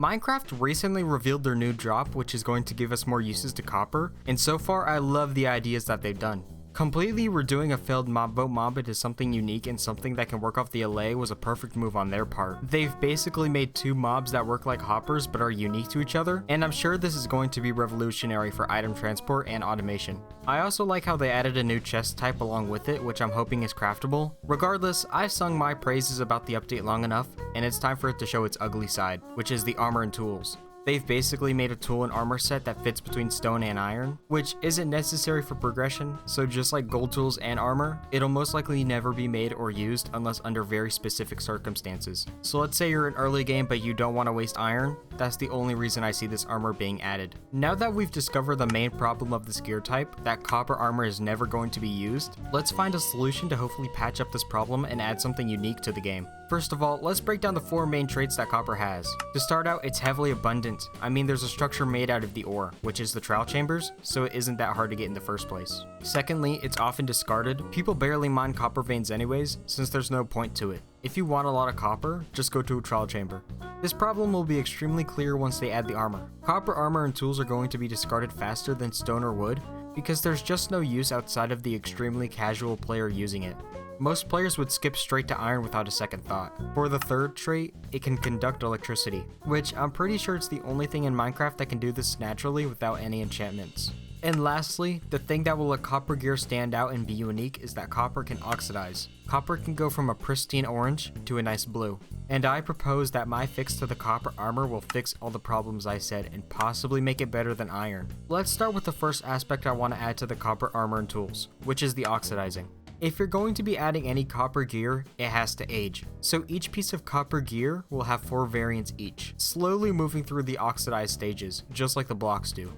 Minecraft recently revealed their new drop, which is going to give us more uses to copper, and so far I love the ideas that they've done. Completely redoing a failed mob boat mob into something unique and something that can work off the allay was a perfect move on their part. They've basically made two mobs that work like hoppers but are unique to each other, and I'm sure this is going to be revolutionary for item transport and automation. I also like how they added a new chest type along with it, which I'm hoping is craftable. Regardless, I've sung my praises about the update long enough, and it's time for it to show its ugly side, which is the armor and tools. They've basically made a tool and armor set that fits between stone and iron, which isn't necessary for progression, so just like gold tools and armor, it'll most likely never be made or used unless under very specific circumstances. So let's say you're in early game but you don't want to waste iron, that's the only reason I see this armor being added. Now that we've discovered the main problem of this gear type, that copper armor is never going to be used, let's find a solution to hopefully patch up this problem and add something unique to the game. First of all, let's break down the four main traits that copper has. To start out, it's heavily abundant. I mean, there's a structure made out of the ore, which is the trial chambers, so it isn't that hard to get in the first place. Secondly, it's often discarded. People barely mine copper veins anyways, since there's no point to it. If you want a lot of copper, just go to a trial chamber. This problem will be extremely clear once they add the armor. Copper armor and tools are going to be discarded faster than stone or wood, because there's just no use outside of the extremely casual player using it. Most players would skip straight to iron without a second thought. For the third trait, it can conduct electricity, which I'm pretty sure it's the only thing in Minecraft that can do this naturally without any enchantments. And lastly, the thing that will let copper gear stand out and be unique is that copper can oxidize. Copper can go from a pristine orange to a nice blue. And I propose that my fix to the copper armor will fix all the problems I said and possibly make it better than iron. Let's start with the first aspect I want to add to the copper armor and tools, which is the oxidizing. If you're going to be adding any copper gear, it has to age. So each piece of copper gear will have 4 variants each, slowly moving through the oxidized stages, just like the blocks do.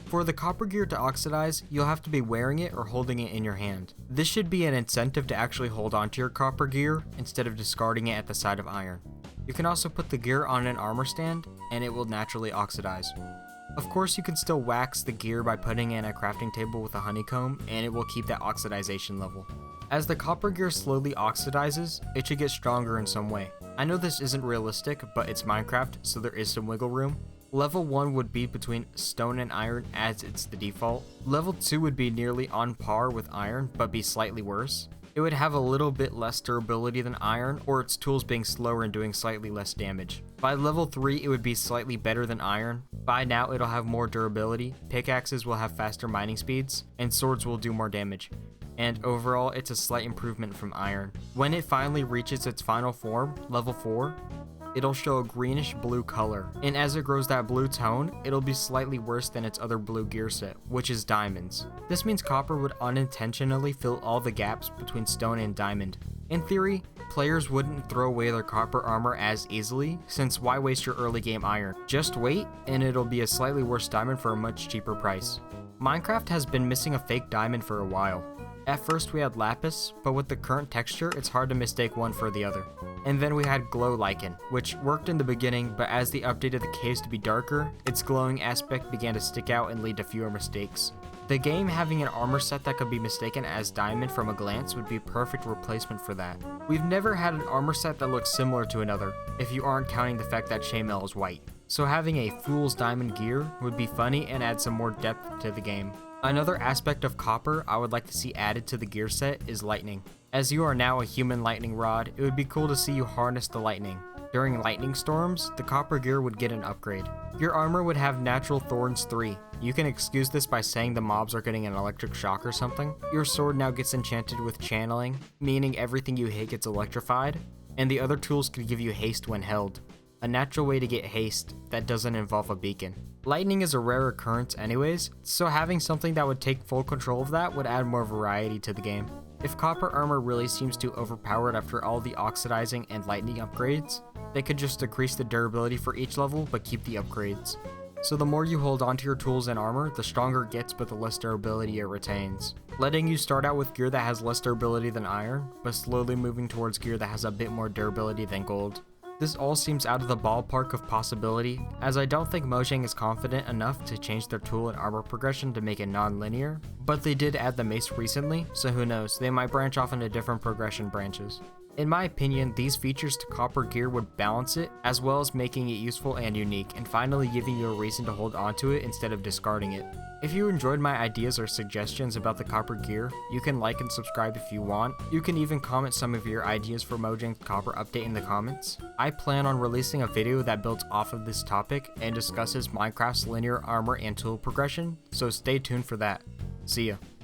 For the copper gear to oxidize, you'll have to be wearing it or holding it in your hand. This should be an incentive to actually hold onto your copper gear instead of discarding it at the side of iron. You can also put the gear on an armor stand, and it will naturally oxidize. Of course, you can still wax the gear by putting it in a crafting table with a honeycomb, and it will keep that oxidization level. As the copper gear slowly oxidizes, it should get stronger in some way. I know this isn't realistic, but it's Minecraft, so there is some wiggle room. Level 1 would be between stone and iron as it's the default. Level 2 would be nearly on par with iron, but be slightly worse. It would have a little bit less durability than iron, or its tools being slower and doing slightly less damage. By level 3, it would be slightly better than iron. By now, it'll have more durability, pickaxes will have faster mining speeds, and swords will do more damage. And overall, it's a slight improvement from iron. When it finally reaches its final form, level 4, it'll show a greenish blue color, and as it grows that blue tone, it'll be slightly worse than its other blue gear set, which is diamonds. This means copper would unintentionally fill all the gaps between stone and diamond. In theory, players wouldn't throw away their copper armor as easily, since why waste your early game iron? Just wait, and it'll be a slightly worse diamond for a much cheaper price. Minecraft has been missing a fake diamond for a while. At first we had lapis, but with the current texture, it's hard to mistake one for the other. And then we had glow lichen, which worked in the beginning, but as they updated the caves to be darker, its glowing aspect began to stick out and lead to fewer mistakes. The game having an armor set that could be mistaken as diamond from a glance would be a perfect replacement for that. We've never had an armor set that looks similar to another, if you aren't counting the fact that chainmail is white. So having a fool's diamond gear would be funny and add some more depth to the game. Another aspect of copper I would like to see added to the gear set is lightning. As you are now a human lightning rod, it would be cool to see you harness the lightning. During lightning storms, the copper gear would get an upgrade. Your armor would have natural thorns 3. You can excuse this by saying the mobs are getting an electric shock or something. Your sword now gets enchanted with channeling, meaning everything you hit gets electrified, and the other tools could give you haste when held. A natural way to get haste that doesn't involve a beacon. Lightning is a rare occurrence anyways, so having something that would take full control of that would add more variety to the game. If copper armor really seems too overpowered after all the oxidizing and lightning upgrades, they could just decrease the durability for each level but keep the upgrades. So the more you hold onto your tools and armor, the stronger it gets but the less durability it retains. Letting you start out with gear that has less durability than iron, but slowly moving towards gear that has a bit more durability than gold. This all seems out of the ballpark of possibility, as I don't think Mojang is confident enough to change their tool and armor progression to make it non-linear, but they did add the mace recently, so who knows, they might branch off into different progression branches. In my opinion, these features to copper gear would balance it, as well as making it useful and unique, and finally giving you a reason to hold onto it instead of discarding it. If you enjoyed my ideas or suggestions about the copper gear, you can like and subscribe if you want. You can even comment some of your ideas for Mojang's copper update in the comments. I plan on releasing a video that builds off of this topic and discusses Minecraft's linear armor and tool progression, so stay tuned for that. See ya.